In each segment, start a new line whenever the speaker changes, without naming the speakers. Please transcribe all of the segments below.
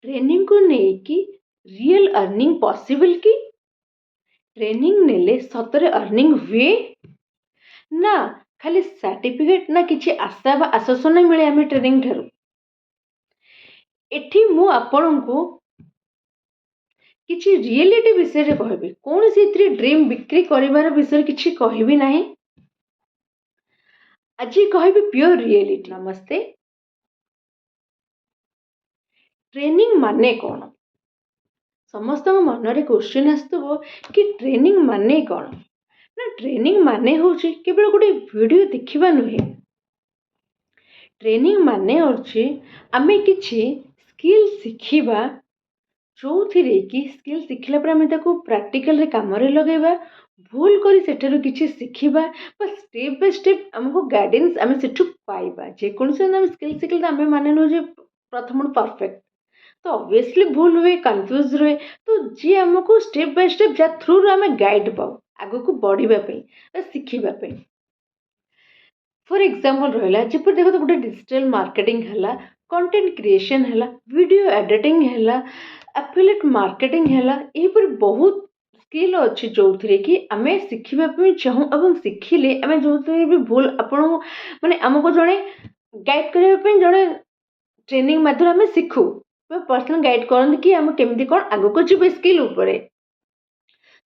Training को लेकिन real earning possible की? ट्रेनिंग नेले सतरे अर्निंग हुए ना खाली सर्टिफिकेट ना किसी आशा बा आश्वासन मिले आम ट्रेनिंग ठारू? एठी मु आपण को किसी रियलिटी विषय कहबी, कौन सी ड्रीम बिक्री करिवार विषय किसी कहबी नहीं। आज कहबी प्योर रियलिटी। नमस्ते। ट्रेनिंग माने कौन? समस्त मन रे क्वेश्चन आसुव कि ट्रेनिंग माने कौन ना। ट्रेनिंग माने हूँ केवल गोटे वीडियो देखा नुहे। ट्रेनिंग माने होची आमे किछि स्किल शिखिबा, जो थिरे कि स्किल शिखिला पर आमे ताको प्रैक्टिकल रे काम रे लगेबा, भूल करी सेठारु किछि शिखिबा बा स्टेप बाय स्टेप हमको गाइडेंस आमे सेठु पाइबा। जे कोन से आमे स्किल शिखिला आमे माने नो जे प्रथम परफेक्ट, तो ऑब्वियसली भूल हुए, कंफ्यूज रहे। तो जी हमको स्टेप बाय स्टेप जा थ्रू आमे गाइड पाऊ आगो को बढ़िबा पे शिखिबा पे। फॉर एग्जांपल रहला जेपर देखो तो गोटे डिजिटल मार्केटिंग हला, कंटेंट क्रिएशन हला, वीडियो एडिटिंग हला, एफिलिएट मार्केटिंग हला, एही पर बहुत स्किल अच्छी जो थिरे कि आमे शिखिबा पे चाहू एवं शिखिले आमे जो भी भूल आपण माने हमको जणे गाइड करबा पे जणे ट्रेनिंग माध्यम आमे शिखु पर्सनल गाइड करन कि हम केमिति कोन आगो को जिबे स्किल ऊपर।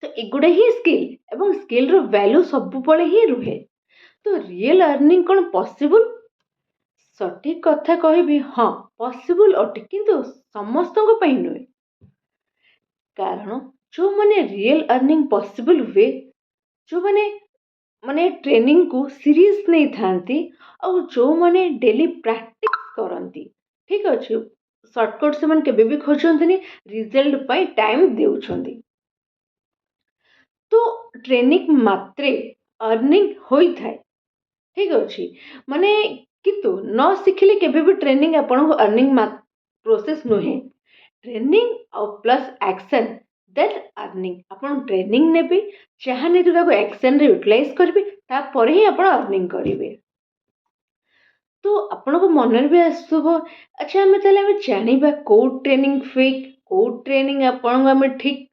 तो एगुडे ही स्किल एवं स्किल रो वैल्यू सब पळे ही रुहे। तो रियल अर्निंग कौन पॉसिबल? सठिक कथा कहबी हाँ पॉसिबल अटे, किंतु समस्त नुहे। कारण जो माने रियल अर्निंग पॉसिबल हुए, जो माने माने ट्रेनिंग को सीरियस नहीं थांती और जो माने डेली प्रैक्टिस करती, ठीक अच्छे शॉर्टकट से केबे भी खोजती रिजल्ट पाई टाइम देउछंती। तो ट्रेनिंग मात्रे अर्निंग होई थाए, ठीक अच्छे माने किंतु न शिखिले केबे भी ट्रेनिंग आपन अर्निंग प्रोसेस नुहे। ट्रेनिंग और प्लस एक्शन दैट अर्निंग। आपन ट्रेनिंग नेबे चाहे नहीं तो एक्शन रे यूटिलाइज करेंगे, तापर ही आप अर्निंग करेंगे। तो आपण को मन भी आसुव अच्छा आम जाना कौ ट्रेनिंग फेक कौ ट्रेनिंग आपन ठीक,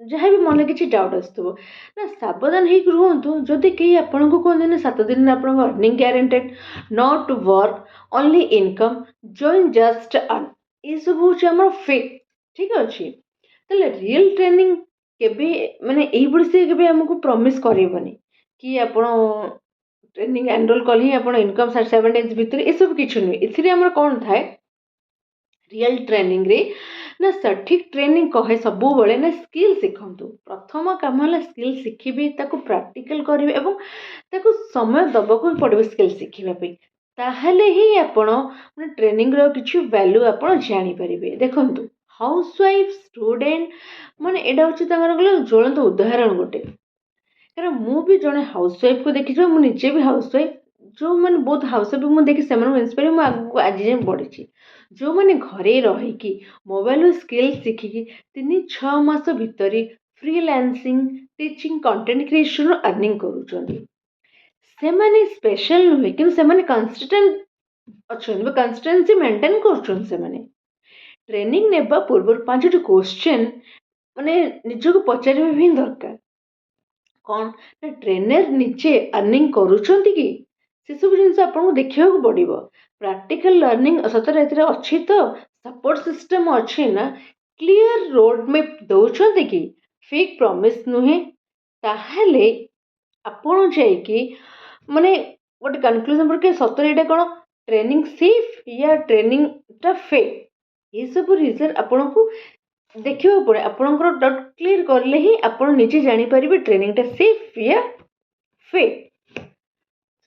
जहाँ भी मन किसी डाउट आसुव ना सावधान हो रुहतु। जदि कहीं आपन को कहते ना 7 दिन आप earning guaranteed, not work only income join just earn, ये सब हूँ फेक, ठीक अच्छे। तो रियल ट्रेनिंग केबे माने एही बड़ी से केबे हमको प्रॉमिस करबनी कि आपण ट्रेनिंग एनरोल कल ही आपण इनकम 7 डेज भितर, ये सब किछु नहीं। इथिरे हमर कोन थाए रियल ट्रेनिंग रे ना सठिक ट्रेनिंग कहे सब बळे ना स्किल शिखंतु। प्रथम काम है स्किल शिखिबे, ताको प्रैक्टिकल करिवे एवं ताको समय दबको पड़िबो स्किल शिखिबा पे, ताहले ही आपण माने ट्रेनिंग रो किछु वैल्यू आपण जानि परिबे। देखंतु हाउसवाइफ स्टूडेंट माने एडा होची तांगर गले ज्वलंत उदाहरण गोटे। कारण मु भी जने हाउसवाइफ को देखि जो मु निजे भी हाउसवाइफ, जो मैंने बहुत हाउसवाइफ मुझे देखी से इन्स्पायर मुझे आगे आज जाए बढ़ी। जो मैंने घरे रहीकि मोबाइल स्किल शिखिकी 3-6 मास भितर freelancing teaching content creation earning करूछंती। सेमाने स्पेशल नुहे कि सेमाने कंसिस्टेंट अच्छा कंसिस्टेंसी मेंटेन करूछन। सेमाने ट्रेनिंग नेबा पूर्व 5टी क्वेश्चन माने निजको पचारिबा भी दरकार। कौन ना ट्रेनर निजे अर्निंग करूछंती कि से सब जिन आपको देखा पड़ो। प्रैक्टिकल लर्निंग सतरे अच्छी, तो सपोर्ट सिस्टम अच्छी ना, क्लियर रोड मैप दौरान कि फेक प्रॉमिस नुहे। ताहले आपण जाइए माने गोटे कनक्लूजन पर कि सतरे एटा कौन ट्रेनिंग सेफ या ट्रेनिंग टा फेक, ये सब रीजन आपन को देखा पड़े। आपंकर डाउट क्लीयर करले ही आप निजे जापर ट्रेनिंग टा सेफ या फेक।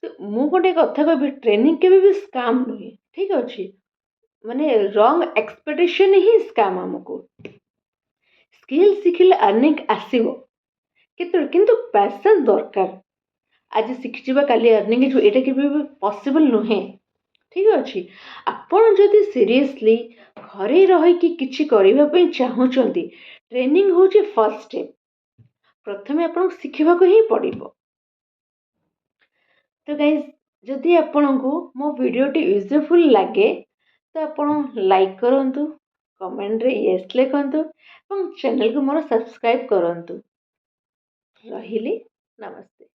तो मु गोटे कथा कह ट्रेनिंग के भी स्कैम नुहे, ठीक अच्छे माने रॉन्ग एक्सपेक्टेशन ही स्कैम। हमको स्किल शिखिले अर्निंग आसो किंतु पैसेंस दरकार। आज शिखिबा काली अर्निंग एटा के पॉसिबल नुहे, ठीक अच्छे। आपन जदि सीरियसली घरे रहीकि किछि करिबा पई चाहुचंती, ट्रेनिंग होची फर्स्ट स्टेप। प्रथमे आपन शिखिबा को ही पड़िबो। तो गाइस जदि आपन को मो वीडियो टी यूजफुल लगे तो आपन लाइक करंतु, କମେଣ୍ଟରେ ୟେସ୍ ଲେଖନ୍ତୁ ଏବଂ ଚ୍ୟାନେଲକୁ ମୋର ସବସ୍କ୍ରାଇବ୍ କରନ୍ତୁ। ରହିଲି, ନମସ୍ତେ।